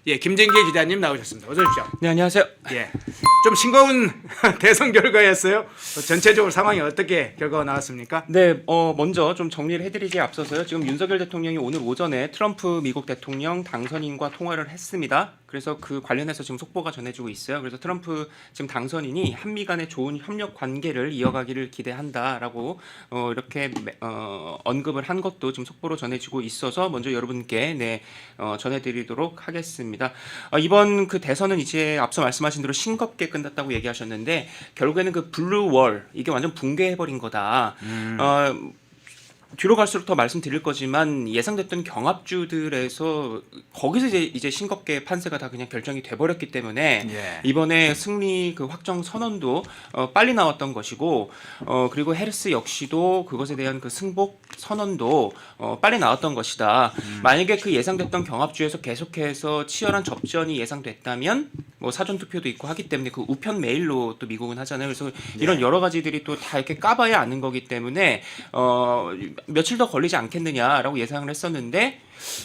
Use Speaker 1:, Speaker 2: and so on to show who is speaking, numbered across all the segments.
Speaker 1: 예, 김진기 기자님 나오셨습니다. 어서 오십시오.
Speaker 2: 네, 안녕하세요.
Speaker 1: 예, 좀 싱거운 대선 결과였어요. 전체적으로 상황이 어떻게 결과가 나왔습니까?
Speaker 2: 네, 먼저 좀 정리를 해드리기에 앞서서요. 지금 윤석열 대통령이 오늘 오전에 트럼프 미국 대통령 당선인과 통화를 했습니다. 그래서 그 관련해서 지금 속보가 전해지고 있어요. 그래서 트럼프 지금 당선인이 한미 간의 좋은 협력 관계를 이어가기를 기대한다라고 이렇게 언급을 한 것도 지금 속보로 전해지고 있어서 먼저 여러분께 전해드리도록 하겠습니다. 이번 그 대선은 이제 앞서 말씀하신 대로 싱겁게 끝났다고 얘기하셨는데 결국에는 그 블루월 이게 완전 붕괴해버린 거다. 뒤로 갈수록 더 말씀드릴 거지만 예상됐던 경합주들에서 거기서 이제 싱겁게 판세가 다 그냥 결정이 돼버렸기 때문에
Speaker 1: 예.
Speaker 2: 이번에 승리 그 확정 선언도 빨리 나왔던 것이고 그리고 해리스 역시도 그것에 대한 그 승복 선언도 빨리 나왔던 것이다. 만약에 그 예상됐던 경합주에서 계속해서 치열한 접전이 예상됐다면 뭐 사전 투표도 있고 하기 때문에 그 우편 메일로 또 미국은 하잖아요. 그래서 이런 여러 가지들이 또 다 이렇게 까봐야 아는 거기 때문에 며칠 더 걸리지 않겠느냐라고 예상을 했었는데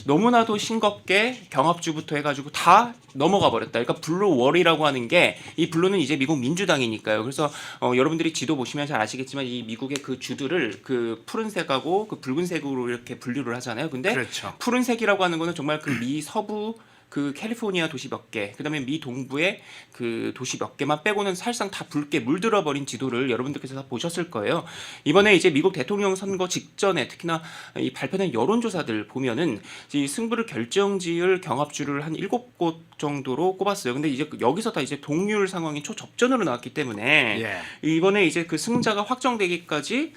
Speaker 2: 너무나도 싱겁게 경합주부터 해가지고 다 넘어가 버렸다. 그러니까 블루월이라고 하는 게 이 블루는 이제 미국 민주당이니까요. 그래서 여러분들이 지도 보시면 잘 아시겠지만 이 미국의 그 주들을 그 푸른색하고 그 붉은색으로 이렇게 분류를 하잖아요. 근데
Speaker 1: 그렇죠.
Speaker 2: 푸른색이라고 하는 거는 정말 그 미 서부 그 캘리포니아 도시 몇 개, 그다음에 미 동부의 그 도시 몇 개만 빼고는 사실상 다 붉게 물들어 버린 지도를 여러분들께서 다 보셨을 거예요. 이번에 이제 미국 대통령 선거 직전에 특히나 이 발표된 여론조사들 보면은 이 승부를 결정지을 경합주를 한 7곳 정도로 꼽았어요. 근데 이제 여기서 다 이제 동률 상황이 초접전으로 나왔기 때문에
Speaker 1: 예.
Speaker 2: 이번에 이제 그 승자가 확정되기까지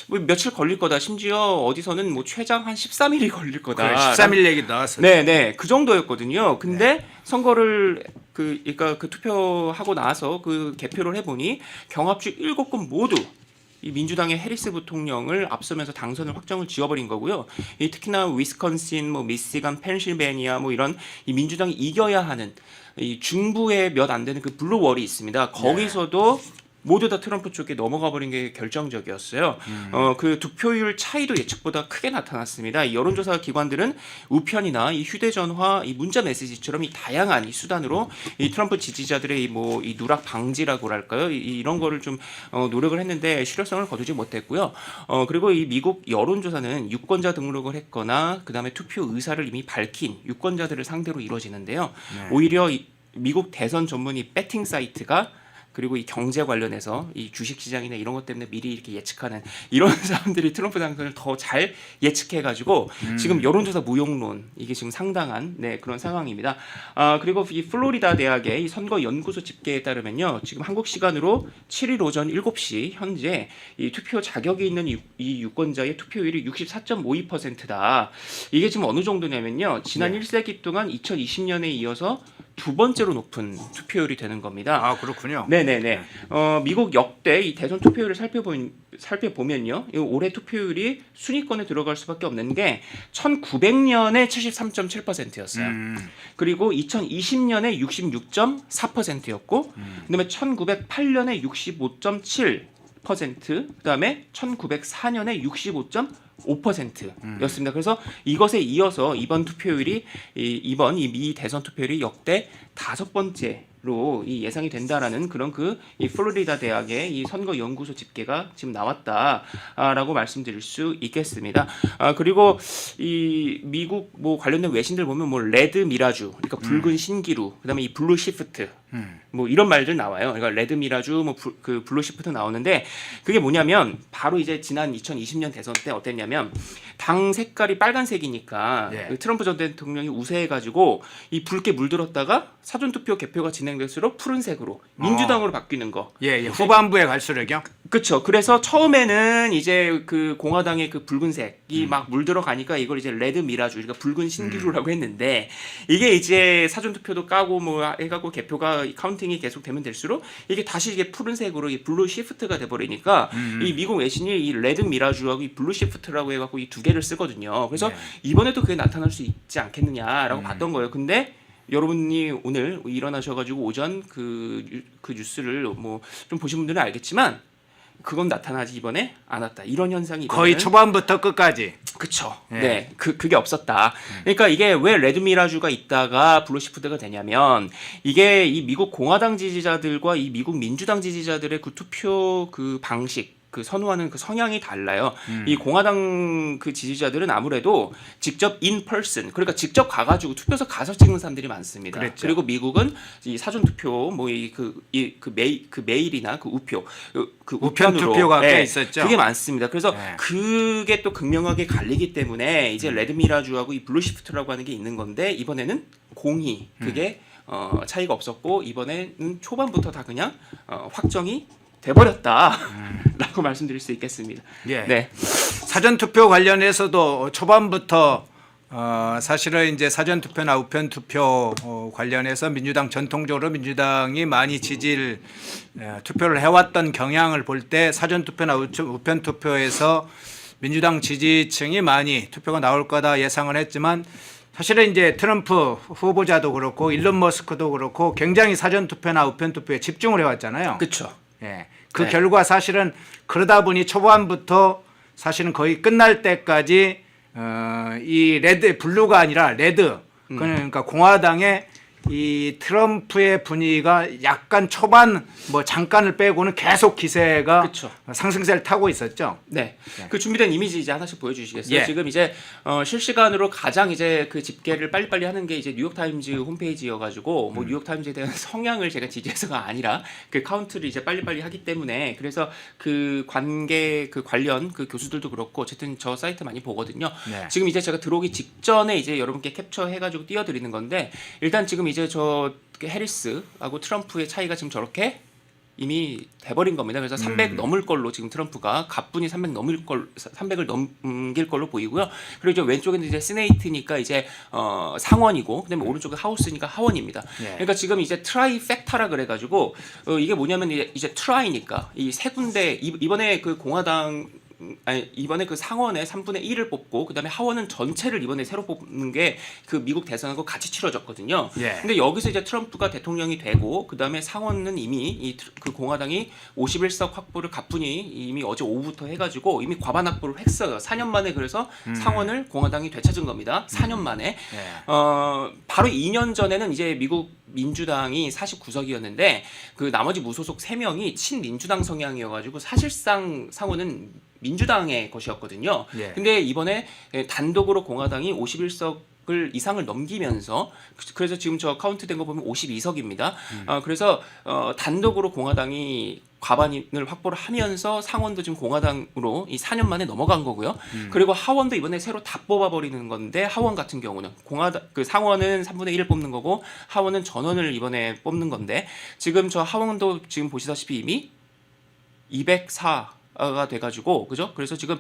Speaker 2: 뭐 며칠 걸릴 거다. 심지어 어디서는 뭐 최장 한 13일이 걸릴 거다.
Speaker 1: 그래, 13일 얘기 나왔어요.
Speaker 2: 네, 그 정도였거든요. 근데 선거를 그러니까 그 투표하고 나서 그 개표를 해보니 경합주 7곳 모두 이 민주당의 해리스 부통령을 앞서면서 당선을 확정을 지어버린 거고요. 이 특히나 위스콘신, 뭐 미시간, 펜실베니아 뭐 이런 이 민주당이 이겨야 하는 이 중부에 몇 안 되는 그 블루월이 있습니다. 거기서도 모두 다 트럼프 쪽에 넘어가 버린 게 결정적이었어요. 그 득표율 차이도 예측보다 크게 나타났습니다. 이 여론조사 기관들은 우편이나 이 휴대전화, 이 문자 메시지처럼 이 다양한 이 수단으로 이 트럼프 지지자들의 이 누락 방지라고 할까요? 이런 거를 좀 노력을 했는데 실효성을 거두지 못했고요. 그리고 이 미국 여론조사는 유권자 등록을 했거나 그다음에 투표 의사를 이미 밝힌 유권자들을 상대로 이루어지는데요. 오히려 이 미국 대선 전문이 배팅 사이트가 그리고 이 경제 관련해서 이 주식 시장이나 이런 것 때문에 미리 이렇게 예측하는 이런 사람들이 트럼프 당선을 더 잘 예측해가지고 지금 여론조사 무용론 이게 지금 상당한 그런 상황입니다. 그리고 이 플로리다 대학의 이 선거 연구소 집계에 따르면요, 지금 한국 시간으로 7일 오전 7시 현재 이 투표 자격이 있는 이 유권자의 투표율이 64.52%다. 이게 지금 어느 정도냐면요, 지난 1세기 동안 2020년에 이어서 두 번째로 높은 투표율이 되는 겁니다.
Speaker 1: 아, 그렇군요.
Speaker 2: 네네네. 미국 역대 이 대선 투표율을 살펴보면요, 이 올해 투표율이 순위권에 들어갈 수밖에 없는 게 1900년에 73.7%였어요. 그리고 2020년에 66.4%였고, 그다음에 1908년에 65.7%, 그다음에 1904년에 65.5%였습니다. 그래서 이것에 이어서 이번 투표율이 이번 이 미 대선 투표율이 역대 5번째로 이 예상이 된다라는 그런 이 플로리다 대학의 이 선거 연구소 집계가 지금 나왔다라고 말씀드릴 수 있겠습니다. 그리고 이 미국 뭐 관련된 외신들 보면 뭐 레드 미라주, 그러니까 붉은 신기루, 그다음에 이 블루 시프트 뭐 이런 말들 나와요. 그러니까 레드 미라주, 뭐 그 블루 시프트 나오는데 그게 뭐냐면 바로 이제 지난 2020년 대선 때 어땠냐면 당 색깔이 빨간색이니까 그 트럼프 전 대통령이 우세해가지고 이 붉게 물들었다가 사전투표 개표가 진행될수록 푸른색으로 민주당으로 바뀌는 거.
Speaker 1: 후반부에 갈수록요.
Speaker 2: 그렇죠. 그래서 처음에는 이제 그 공화당의 그 붉은색이 막 물들어 가니까 이걸 이제 레드 미라주, 그러니까 붉은 신기루라고 했는데 이게 이제 사전 투표도 까고 뭐 해가고 개표가 카운팅이 계속 되면 될수록 이게 다시 이게 푸른색으로 이 블루 시프트가 돼버리니까 이 미국 외신이 이 레드 미라주하고 이 블루 시프트라고 해갖고 이 두 개를 쓰거든요. 그래서 이번에도 그게 나타날 수 있지 않겠느냐라고 봤던 거예요. 근데 여러분이 오늘 일어나셔가지고 오전 그 뉴스를 뭐 좀 보신 분들은 알겠지만 그건 나타나지 이번에 안 왔다. 이런 현상이
Speaker 1: 거의 초반부터 끝까지.
Speaker 2: 그쵸.
Speaker 1: 네.
Speaker 2: 네. 그게 없었다. 그러니까 이게 왜 레드미라주가 있다가 블루시프트가 되냐면 이게 이 미국 공화당 지지자들과 이 미국 민주당 지지자들의 그 투표 그 방식 그 선호하는 그 성향이 달라요. 이 공화당 그 지지자들은 아무래도 직접 in person 그러니까 직접 가가지고 투표소 가서 찍는 사람들이 많습니다.
Speaker 1: 그랬죠.
Speaker 2: 그리고 미국은 이 사전 투표 뭐 그 메일이나 그 우표 그
Speaker 1: 우편
Speaker 2: 우편으로
Speaker 1: 투표가 꽤
Speaker 2: 예,
Speaker 1: 있었죠.
Speaker 2: 그게 많습니다. 그래서
Speaker 1: 네.
Speaker 2: 그게 또 극명하게 갈리기 때문에 이제 레드미라주하고 이 블루시프트라고 하는 게 있는 건데 이번에는 공이 그게 차이가 없었고 이번에는 초반부터 다 그냥 확정이 돼버렸다라고 말씀드릴 수 있겠습니다.
Speaker 1: 예.
Speaker 2: 네,
Speaker 1: 사전 투표 관련해서도 초반부터 사실은 이제 사전 투표나 우편 투표 관련해서 전통적으로 민주당이 많이 투표를 해왔던 경향을 볼 때 사전 투표나 우편 투표에서 민주당 지지층이 많이 투표가 나올 거다 예상을 했지만 사실은 이제 트럼프 후보자도 그렇고 일론 머스크도 그렇고 굉장히 사전 투표나 우편 투표에 집중을 해왔잖아요.
Speaker 2: 그렇죠.
Speaker 1: 예. 그
Speaker 2: 네.
Speaker 1: 결과 사실은 그러다 보니 초반부터 사실은 거의 끝날 때까지 이 블루가 아니라 레드 그러니까 공화당의 이 트럼프의 분위기가 약간 초반 뭐 잠깐을 빼고는 계속 기세가
Speaker 2: 그쵸.
Speaker 1: 상승세를 타고 있었죠.
Speaker 2: 네. 그 준비된 이미지 이제 하나씩 보여주시겠어요?
Speaker 1: 예.
Speaker 2: 지금 이제 실시간으로 가장 이제 그 집계를 빨리빨리 하는 게 이제 뉴욕타임즈 홈페이지여가지고 뭐 뉴욕타임즈에 대한 성향을 제가 지지해서가 아니라 그 카운트를 이제 빨리빨리 하기 때문에 그래서 그 관련 그 교수들도 그렇고 어쨌든 저 사이트 많이 보거든요.
Speaker 1: 네.
Speaker 2: 지금 이제 제가 들어오기 직전에 이제 여러분께 캡처해가지고 띄워드리는 건데 일단 지금 이제 저 해리스하고 트럼프의 차이가 지금 저렇게 이미 돼버린 겁니다. 그래서 300 넘을 걸로 지금 트럼프가 가뿐히 300을 넘길 걸로 보이고요. 그리고 이제 왼쪽에는 이제 시네이트니까 이제 상원이고, 그다음에 오른쪽에 하우스니까 하원입니다.
Speaker 1: 예.
Speaker 2: 그러니까 지금 이제 트라이팩타라 그래가지고 이게 뭐냐면 이제 트라이니까 이 세 군데 이번에 그 이번에 그 상원의 3분의 1을 뽑고 그다음에 하원은 전체를 이번에 새로 뽑는 게 그 미국 대선하고 같이 치러졌거든요.
Speaker 1: 예.
Speaker 2: 근데 여기서 이제 트럼프가 대통령이 되고 그다음에 상원은 이미 그 공화당이 51석 확보를 가뿐히 이미 어제 오후부터 해가지고 이미 과반 확보를 했어요. 4년 만에 그래서 상원을 공화당이 되찾은 겁니다. 4년 만에.
Speaker 1: 예.
Speaker 2: 바로 2년 전에는 이제 미국 민주당이 49석이었는데 그 나머지 무소속 3명이 친민주당 성향이어가지고 사실상 상원은 민주당의 것이었거든요.
Speaker 1: 예.
Speaker 2: 근데 이번에 단독으로 공화당이 51석을 이상을 넘기면서 그래서 지금 저 카운트된 거 보면 52석입니다. 그래서 단독으로 공화당이 과반을 확보를 하면서 상원도 지금 공화당으로 이 4년 만에 넘어간 거고요. 그리고 하원도 이번에 새로 다 뽑아버리는 건데 하원 같은 경우는 그 상원은 3분의 1을 뽑는 거고 하원은 전원을 이번에 뽑는 건데 지금 저 하원도 지금 보시다시피 이미 204가 돼가지고 그죠? 그래서 지금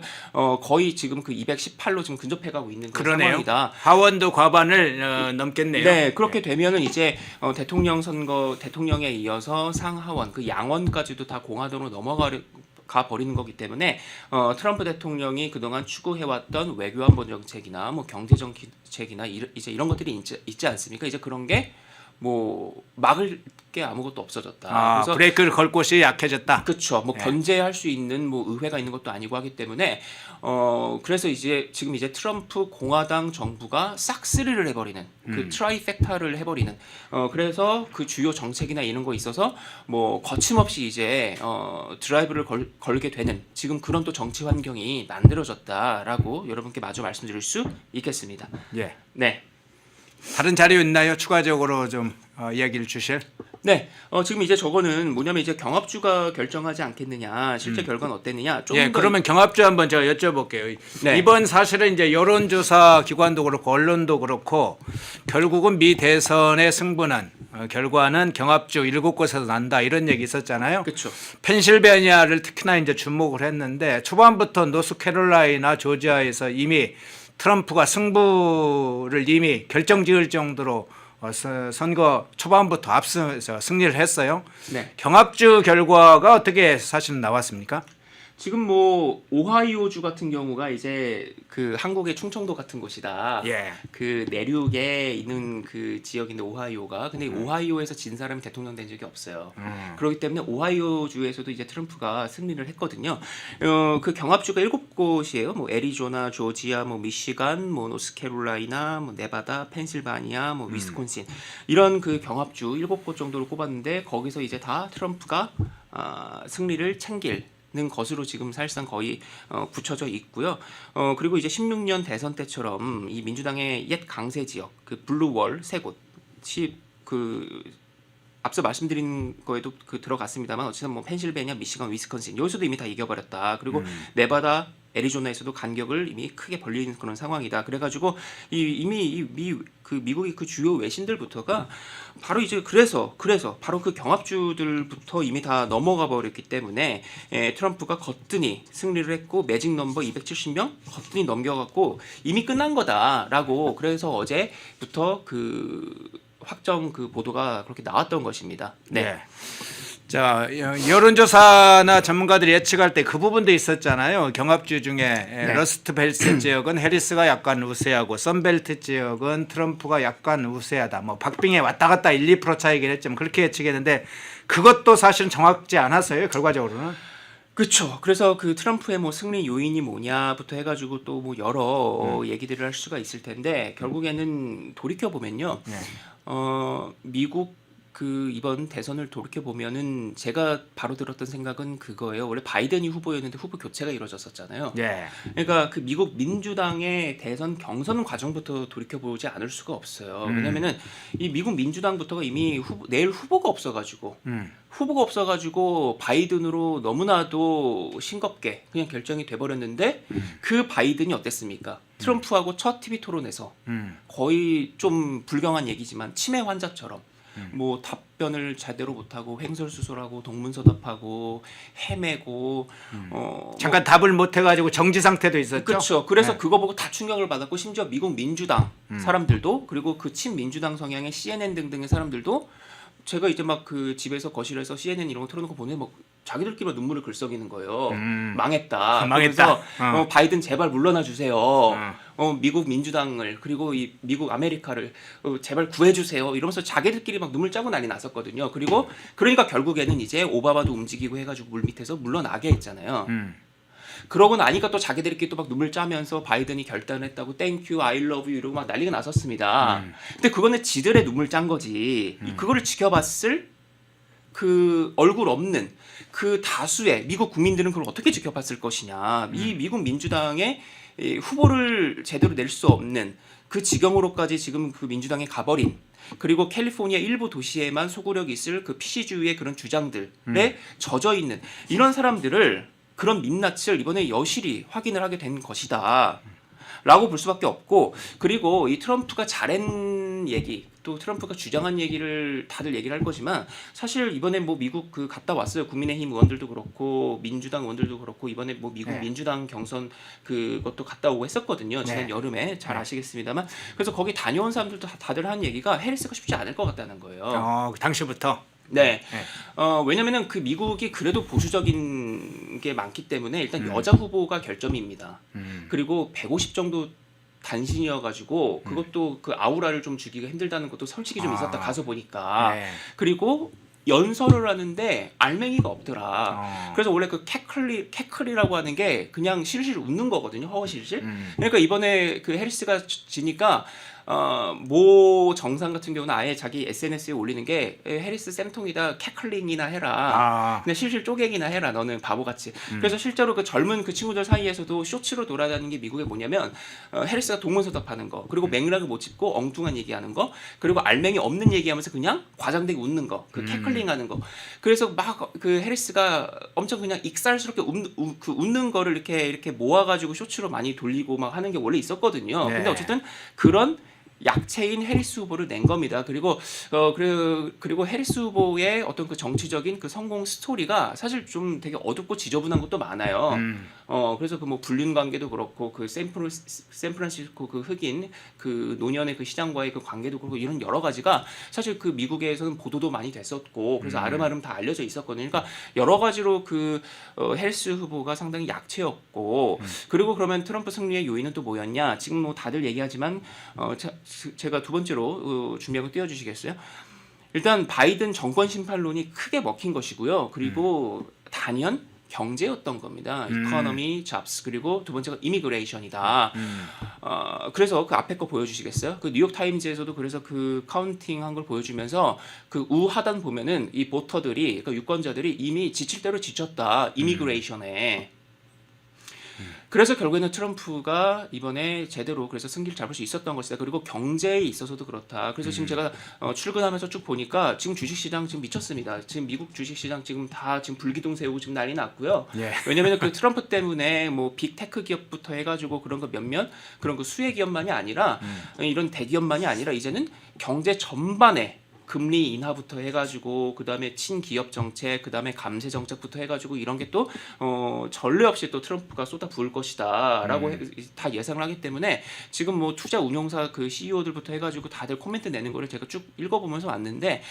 Speaker 2: 거의 지금 그 218로 지금 근접해가고 있는 그런
Speaker 1: 그러네요.
Speaker 2: 상황이다.
Speaker 1: 하원도 과반을 넘겠네요.
Speaker 2: 네, 그렇게 되면은 이제 대통령 선거 대통령에 이어서 상하원 그 양원까지도 다 공화당으로 넘어가 버리는 거기 때문에 트럼프 대통령이 그동안 추구해왔던 외교안보 정책이나 뭐 경제 정책이나 이제 이런 것들이 있지 않습니까? 이제 그런 게 뭐 막을 게 아무것도 없어졌다. 그래서
Speaker 1: 브레이크를 걸 곳이 약해졌다.
Speaker 2: 그렇죠. 뭐 견제할 수 있는 뭐 의회가 있는 것도 아니고 하기 때문에 그래서 지금 이제 트럼프 공화당 정부가 싹쓸이를 해버리는 그 트라이팩타를 해버리는 그래서 그 주요 정책이나 이런 거 있어서 뭐 거침없이 이제 드라이브를 걸게 되는 지금 그런 또 정치 환경이 만들어졌다라고 여러분께 마저 말씀드릴 수 있겠습니다.
Speaker 1: 예.
Speaker 2: 네.
Speaker 1: 다른 자료 있나요? 추가적으로 좀 이야기를 주실.
Speaker 2: 네, 지금 이제 저거는 뭐냐면 이제 경합주가 결정하지 않겠느냐, 실제 결과는 어땠느냐. 조금
Speaker 1: 예,
Speaker 2: 더
Speaker 1: 그러면 경합주 한번 제가 여쭤볼게요.
Speaker 2: 네.
Speaker 1: 이번 사실은 이제 여론조사 기관도 그렇고 언론도 그렇고 결국은 미 대선의 승부는 결과는 경합주 7곳에서 난다 이런 얘기 있었잖아요.
Speaker 2: 그렇죠.
Speaker 1: 펜실베니아를 특히나 이제 주목을 했는데 초반부터 노스캐롤라이나 조지아에서 이미 트럼프가 승부를 이미 결정지을 정도로 선거 초반부터 앞서서 승리를 했어요.
Speaker 2: 네.
Speaker 1: 경합주 결과가 어떻게 사실 나왔습니까?
Speaker 2: 지금 뭐 오하이오주 같은 경우가 이제 그 한국의 충청도 같은 곳이다.
Speaker 1: 예.
Speaker 2: 그 내륙에 있는 그 지역인데 오하이오가 근데 오하이오에서 진 사람이 대통령 된 적이 없어요. 그렇기 때문에 오하이오주에서도 이제 트럼프가 승리를 했거든요. 그 경합주가 7곳이에요. 뭐 애리조나, 조지아, 뭐 미시간, 뭐 노스캐롤라이나, 뭐 네바다, 펜실바니아, 뭐 위스콘신 이런 그 경합주 7곳 정도를 꼽았는데 거기서 이제 다 트럼프가 승리를 챙길 는 것으로 지금 사실상 거의 굳혀져 있고요. 그리고 이제 16년 대선 때처럼 이 민주당의 옛 강세 지역, 그 블루월 세 곳이 그 앞서 말씀드린 거에도 그 들어갔습니다만 어쨌든 뭐 펜실베니아, 미시간, 위스콘신 여기서도 이미 다 이겨버렸다. 그리고 네바다, 애리조나에서도 간격을 이미 크게 벌리는 그런 상황이다. 그래가지고 이미 미국의 그 주요 외신들부터가 바로 이제 그래서 바로 그 경합주들부터 이미 다 넘어가 버렸기 때문에 트럼프가 거뜬히 승리를 했고 매직 넘버 270명 거뜬히 넘겨갖고 이미 끝난 거다라고 그래서 어제부터 그 확정 그 보도가 그렇게 나왔던 것입니다. 네.
Speaker 1: 네. 자, 여론조사나 전문가들이 예측할 때 그 부분도 있었잖아요. 경합주 중에 러스트 벨트 지역은 해리스가 약간 우세하고 선벨트 지역은 트럼프가 약간 우세하다. 뭐 박빙에 왔다 갔다 1, 2% 차이긴 했지만 그렇게 예측했는데 그것도 사실은 정확지 않았어요. 결과적으로는.
Speaker 2: 그렇죠. 그래서 그 트럼프의 뭐 승리 요인이 뭐냐부터 해가지고 또 뭐 여러 얘기들을 할 수가 있을 텐데 결국에는 돌이켜 보면요, 미국 그 이번 대선을 돌이켜 보면은 제가 바로 들었던 생각은 그거예요. 원래 바이든이 후보였는데 후보 교체가 이루어졌었잖아요.
Speaker 1: 예.
Speaker 2: 그러니까 그 미국 민주당의 대선 경선 과정부터 돌이켜 보지 않을 수가 없어요. 왜냐면은 이 미국 민주당부터가 이미 내일 후보가 없어가지고 바이든으로 너무나도 싱겁게 그냥 결정이 돼버렸는데 그 바이든이 어땠습니까? 트럼프하고 첫 TV 토론에서 거의 좀 불경한 얘기지만 치매 환자처럼 뭐 답변을 제대로 못하고 횡설수설하고 동문서답하고 헤매고
Speaker 1: 잠깐 답을 못 해가지고 정지 상태도 있었죠.
Speaker 2: 그렇죠. 그래서 그거 보고 다 충격을 받았고 심지어 미국 민주당 사람들도 그리고 그 친민주당 성향의 CNN 등등의 사람들도 제가 이제 막 그 집에서 거실에서 CNN 이런 거 틀어놓고 보는데 뭐 자기들끼리 눈물을 글썽이는 거예요. 망했다.
Speaker 1: 망했다.
Speaker 2: 그래서 바이든 제발 물러나 주세요. 미국 민주당을 그리고 이 미국 아메리카를 제발 구해주세요. 이러면서 자기들끼리 막 눈물 짜고 난리 났었거든요. 그리고 그러니까 결국에는 이제 오바마도 움직이고 해가지고 물 밑에서 물러나게 했잖아요. 그러고 나니까 또 자기들끼리 또 막 눈물 짜면서 바이든이 결단했다고 땡큐 I love you 이러고 막 난리가 났었습니다. 근데 그거는 지들의 눈물 짠 거지. 그거를 지켜봤을 그 얼굴 없는 그 다수의 미국 국민들은 그걸 어떻게 지켜봤을 것이냐. 이 미국 민주당의 이 후보를 제대로 낼 수 없는 그 지경으로까지 지금 그 민주당에 가버린 그리고 캘리포니아 일부 도시에만 소구력이 있을 그 피시주의의 그런 주장들에 젖어 있는 이런 사람들을 그런 민낯을 이번에 여실히 확인을 하게 된 것이다. 라고 볼 수밖에 없고 그리고 이 트럼프가 잘한 얘기 또 트럼프가 주장한 얘기를 다들 얘기를 할 거지만 사실 이번에 뭐 미국 그 갔다 왔어요. 국민의힘 의원들도 그렇고 민주당 의원들도 그렇고 이번에 뭐 미국 민주당 경선 그것도 갔다 오고 했었거든요. 지난 여름에 잘 아시겠습니다만 그래서 거기 다녀온 사람들도 다들 한 얘기가 해리스가 쉽지 않을 것 같다는 거예요.
Speaker 1: 당시부터.
Speaker 2: 네. 왜냐면은 그 미국이 그래도 보수적인 게 많기 때문에 일단 여자 후보가 결점입니다. 그리고 150 정도 단신이어가지고 그것도 그 아우라를 좀 주기가 힘들다는 것도 솔직히 좀 있었다 가서 보니까. 그리고 연설을 하는데 알맹이가 없더라. 그래서 원래 그 캐클이라고 하는 게 그냥 실실 웃는 거거든요. 허허실실. 그러니까 이번에 그 해리스가 지니까 모 정상 같은 경우는 아예 자기 SNS에 올리는 게 해리스 쌤통이다 캐클링이나 해라. 그냥 실실 쪼개기나 해라. 너는 바보같이. 그래서 실제로 그 젊은 그 친구들 사이에서도 쇼츠로 돌아다니는 게 미국에 뭐냐면 해리스가 동문서답하는 거 그리고 맥락을 못 짚고 엉뚱한 얘기하는 거 그리고 알맹이 없는 얘기하면서 그냥 과장되게 웃는 거 그 캐클링하는 거. 그래서 막 그 해리스가 엄청 그냥 익살스럽게 웃는 거를 이렇게 모아가지고 쇼츠로 많이 돌리고 막 하는 게 원래 있었거든요. 근데 어쨌든 그런 약체인 해리스 후보를 낸 겁니다. 그리고 해리스 후보의 어떤 그 정치적인 그 성공 스토리가 사실 좀 되게 어둡고 지저분한 것도 많아요. 그래서 그 뭐 불륜 관계도 그렇고 그 샌프란시스코 그 흑인 그 노년의 그 시장과의 그 관계도 그렇고 이런 여러 가지가 사실 그 미국에서는 보도도 많이 됐었고 그래서 아름아름 다 알려져 있었거든요. 그러니까 여러 가지로 그 해리스 후보가 상당히 약체였고 그리고 그러면 트럼프 승리의 요인은 또 뭐였냐? 지금 뭐 다들 얘기하지만 제가 두 번째로 준비한 거 띄워주시겠어요? 일단 바이든 정권 심판론이 크게 먹힌 것이고요. 그리고 단연 경제였던 겁니다. 이코노미, 잡스 그리고 두 번째가 이미그레이션이다. 그래서 그 앞에 거 보여주시겠어요? 그 뉴욕 타임즈에서도 그래서 그 카운팅한 걸 보여주면서 그 우하단 보면은 이 보터들이 그러니까 유권자들이 이미 지칠 대로 지쳤다. 이미그레이션에. 그래서 결국에는 트럼프가 이번에 제대로 그래서 승기를 잡을 수 있었던 것이다. 그리고 경제에 있어서도 그렇다. 그래서 지금 제가 출근하면서 쭉 보니까 지금 주식시장 지금 미쳤습니다. 지금 미국 주식시장 지금 다 지금 불기둥 세우고 지금 난리 났고요.
Speaker 1: 예.
Speaker 2: 왜냐하면 그 트럼프 때문에 뭐 빅테크 기업부터 해가지고 그런 거 몇몇 그런 그 수혜 기업만이 아니라 이런 대기업만이 아니라 이제는 경제 전반에 금리 인하부터 해가지고 그 다음에 친기업 정책, 그 다음에 감세 정책부터 해가지고 이런 게 또 전례 없이 또 트럼프가 쏟아 부을 것이다라고 다 예상을 하기 때문에 지금 뭐 투자 운용사 그 CEO들부터 해가지고 다들 코멘트 내는 거를 제가 쭉 읽어보면서 왔는데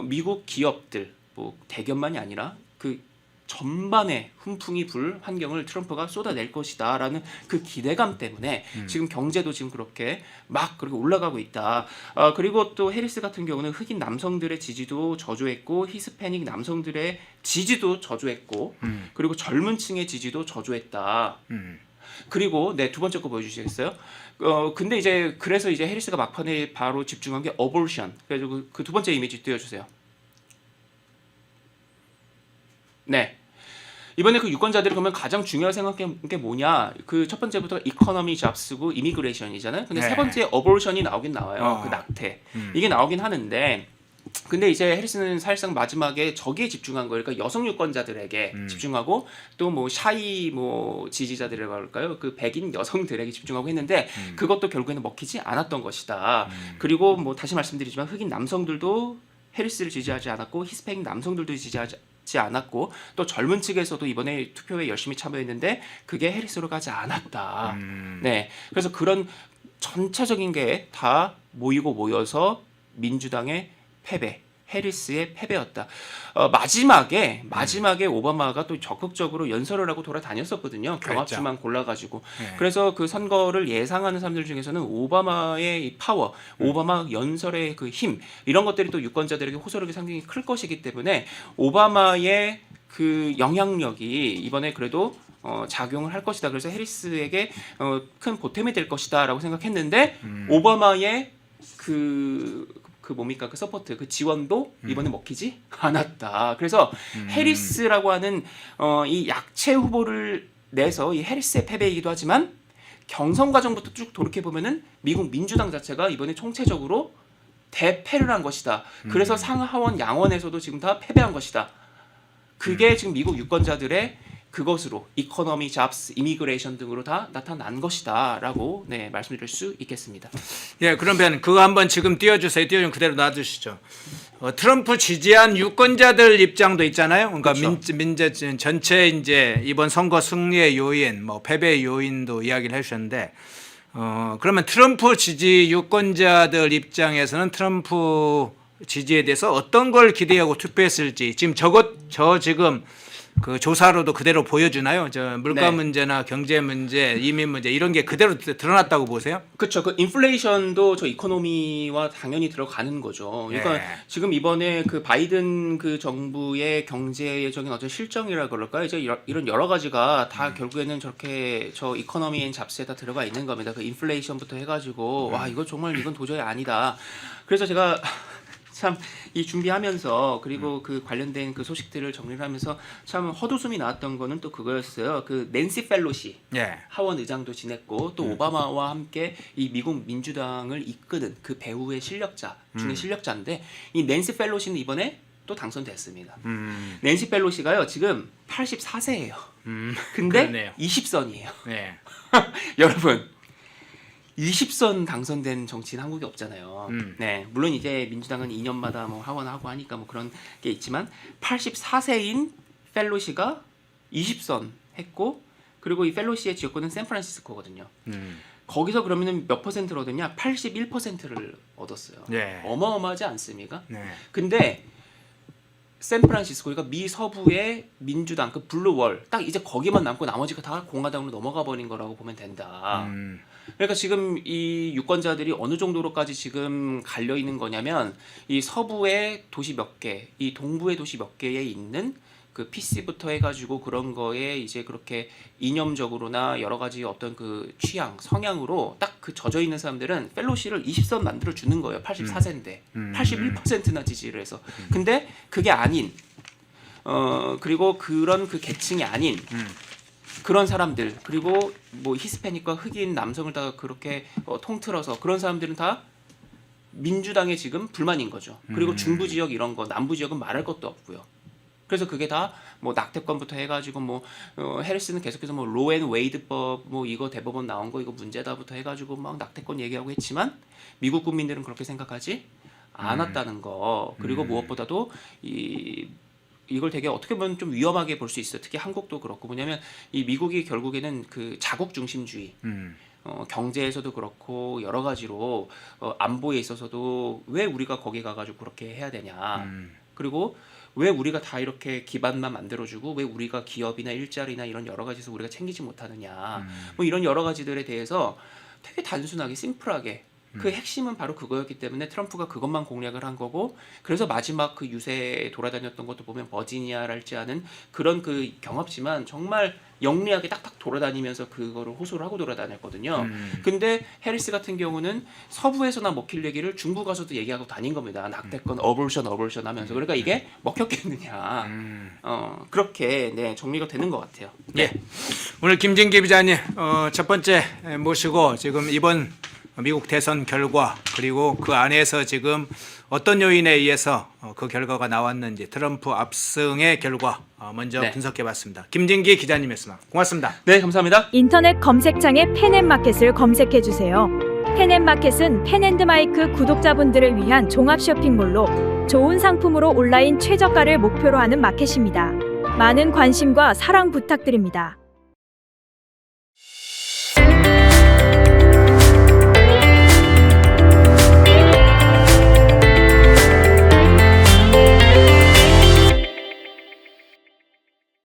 Speaker 2: 미국 기업들 뭐 대기업만이 아니라 그 전반에 훈풍이 불 환경을 트럼프가 쏟아낼 것이다라는 그 기대감 때문에 지금 경제도 지금 그렇게 막 그렇게 올라가고 있다. 그리고 또 해리스 같은 경우는 흑인 남성들의 지지도 저조했고 히스패닉 남성들의 지지도 저조했고 그리고 젊은 층의 지지도 저조했다. 그리고 네, 두 번째 거 보여주시겠어요? 근데 이제 그래서 이제 해리스가 막판에 바로 집중한 게 어볼션. 그래서 그 두 번째 이미지 띄워주세요. 네. 이번에 그 유권자들이 그러면 가장 중요하게 생각한 게 뭐냐? 그 첫 번째부터 이코노미 잡스고 이미그레이션이잖아요. 근데
Speaker 1: 네.
Speaker 2: 세 번째 어볼션이 나오긴 나와요. 그 낙태. 이게 나오긴 하는데 근데 이제 해리스는 사실상 마지막에 저기에 집중한 거예요. 그러니까 여성 유권자들에게 집중하고 또 뭐 샤이 뭐 지지자들이라고 할까요? 그 백인 여성들에게 집중하고 했는데 그것도 결국에는 먹히지 않았던 것이다. 그리고 뭐 다시 말씀드리지만 흑인 남성들도 해리스를 지지하지 않았고 히스패닉 남성들도 지지하지 않았고 또 젊은 층에서도 이번에 투표에 열심히 참여했는데 그게 해리스로 가지 않았다. 네, 그래서 그런 전체적인 게 다 모여서 민주당의 패배, 해리스의 패배였다. 마지막에 오바마가 또 적극적으로 연설을 하고 돌아다녔었거든요. 경합주만 골라가지고.
Speaker 1: 네.
Speaker 2: 그래서 그 선거를 예상하는 사람들 중에서는 오바마의 이 파워, 오바마 연설의 그 힘 이런 것들이 또 유권자들에게 호소력이 상당히 클 것이기 때문에 오바마의 그 영향력이 이번에 그래도 작용을 할 것이다. 그래서 해리스에게 큰 보탬이 될 것이다라고 생각했는데 오바마의 그 뭡니까 그 서포트 그 지원도 이번에 먹히지 않았다. 그래서 해리스라고 하는 이 약체 후보를 내서 이 해리스의 패배이기도 하지만 경선 과정부터 쭉 돌이켜 보면은 미국 민주당 자체가 이번에 총체적으로 대패를 한 것이다. 그래서 상하원 양원에서도 지금 다 패배한 것이다. 그게 지금 미국 유권자들의 그것으로 이코노미, 잡스, 이미그레이션 등으로 다 나타난 것이다라고 네, 말씀드릴 수 있겠습니다.
Speaker 1: 예, 그러면 그거 한번 지금 띄워주세요. 띄워주면 그대로 놔두시죠. 트럼프 지지한 유권자들 입장도 있잖아요. 그러니까
Speaker 2: 그렇죠.
Speaker 1: 민재 전체 이제 이번 선거 승리의 요인, 뭐 패배의 요인도 이야기를 해주셨는데, 그러면 트럼프 지지 유권자들 입장에서는 트럼프 지지에 대해서 어떤 걸 기대하고 투표했을지 지금 지금 그 조사로도 그대로 보여주나요? 저 물가
Speaker 2: 네.
Speaker 1: 문제나 경제 문제, 이민 문제 이런 게 그대로 드러났다고 보세요?
Speaker 2: 그렇죠. 그 인플레이션도 저 이코노미와 당연히 들어가는 거죠. 그러니까
Speaker 1: 예.
Speaker 2: 지금 이번에 그 바이든 그 정부의 경제적인 어떤 실정이라 그럴까요? 이제 이런 여러 가지가 다 결국에는 저렇게 저 이코노미 앤 잡스에 다 들어가 있는 겁니다. 그 인플레이션부터 해가지고 와 이거 정말 이건 도저히 아니다. 그래서 제가 참 이 준비하면서 그리고 그 관련된 그 소식들을 정리를 하면서 참 헛웃음이 나왔던 거는 또 그거였어요. 그 낸시 펠로시
Speaker 1: 예.
Speaker 2: 하원 의장도 지냈고 또 오바마와 함께 이 미국 민주당을 이끄는 그 배후의 실력자 중에 실력자인데 이 낸시 펠로시는 이번에 또 당선됐습니다. 낸시 펠로시가요 지금 84세예요. 근데
Speaker 1: 그러네요.
Speaker 2: 20선이에요.
Speaker 1: 네.
Speaker 2: 여러분 20선 당선된 정치인 한국에 없잖아요. 네, 물론 이제 민주당은 2년마다 뭐 하원하고 하니까 뭐 그런 게 있지만 84세인 펠로시가 20선 했고 그리고 이 펠로시의 지역구는 샌프란시스코거든요. 거기서 그러면은 몇 퍼센트를 얻었냐? 81%를 얻었어요.
Speaker 1: 네.
Speaker 2: 어마어마하지 않습니까?
Speaker 1: 네.
Speaker 2: 근데 샌프란시스코, 그러니까 미 서부의 민주당 그 블루월 딱 이제 거기만 남고 나머지가 다 공화당으로 넘어가 버린 거라고 보면 된다. 그러니까 지금 이 유권자들이 어느 정도로까지 지금 갈려 있는 거냐면 이 서부의 도시 몇 개, 이 동부의 도시 몇 개에 있는 그 PC부터 해가지고 그런 거에 이제 그렇게 이념적으로나 여러 가지 어떤 그 취향, 성향으로 딱 그 젖어 있는 사람들은 펠로시를 20선 만들어 주는 거예요. 84세인데 81%나 지지를 해서. 근데 그게 아닌 그리고 그런 그 계층이 아닌 그런 사람들, 그리고 뭐 히스패닉과 흑인 남성을 다 그렇게 통틀어서 그런 사람들은 다 민주당에 지금 불만인 거죠. 그리고 중부 지역 이런 거, 남부 지역은 말할 것도 없고요. 그래서 그게 다 뭐 낙태권부터 해가지고 뭐 해리스는 계속해서 뭐 로앤 웨이드법 뭐 이거 대법원 나온 거 이거 문제다부터 해가지고 막 낙태권 얘기하고 했지만 미국 국민들은 그렇게 생각하지 않았다는 거. 그리고 무엇보다도 이걸 되게 어떻게 보면 좀 위험하게 볼 수 있어요. 특히 한국도 그렇고. 뭐냐면 이 미국이 결국에는 그 자국 중심주의, 경제에서도 그렇고 여러 가지로 안보에 있어서도 왜 우리가 거기 가가지고 그렇게 해야 되냐. 그리고 왜 우리가 다 이렇게 기반만 만들어주고 왜 우리가 기업이나 일자리나 이런 여러 가지에서 우리가 챙기지 못하느냐. 뭐 이런 여러 가지들에 대해서 되게 단순하게 심플하게 그 핵심은 바로 그거였기 때문에 트럼프가 그것만 공략을 한 거고, 그래서 마지막 그 유세 돌아다녔던 것도 보면 버지니아랄지 않은 그런 그 경합지만 정말 영리하게 딱딱 돌아다니면서 그거를 호소를 하고 돌아다녔거든요. 근데 해리스 같은 경우는 서부에서나 먹힐 얘기를 중부 가서도 얘기하고 다닌 겁니다. 낙태권 어볼션 하면서. 그러니까 이게 먹혔겠느냐. 그렇게 네, 정리가 되는 것 같아요.
Speaker 1: 네. 오늘 김진기 기자님 첫 번째 모시고 지금 이번 미국 대선 결과 그리고 그 안에서 지금 어떤 요인에 의해서 그 결과가 나왔는지 트럼프 압승의 결과 먼저
Speaker 2: 네.
Speaker 1: 분석해봤습니다. 김진기 기자님이었습니다. 고맙습니다.
Speaker 2: 네, 감사합니다.
Speaker 3: 인터넷 검색창에 펜앤마켓을 검색해주세요. 펜앤마켓은 펜앤드마이크 구독자분들을 위한 종합 쇼핑몰로 좋은 상품으로 온라인 최저가를 목표로 하는 마켓입니다. 많은 관심과 사랑 부탁드립니다.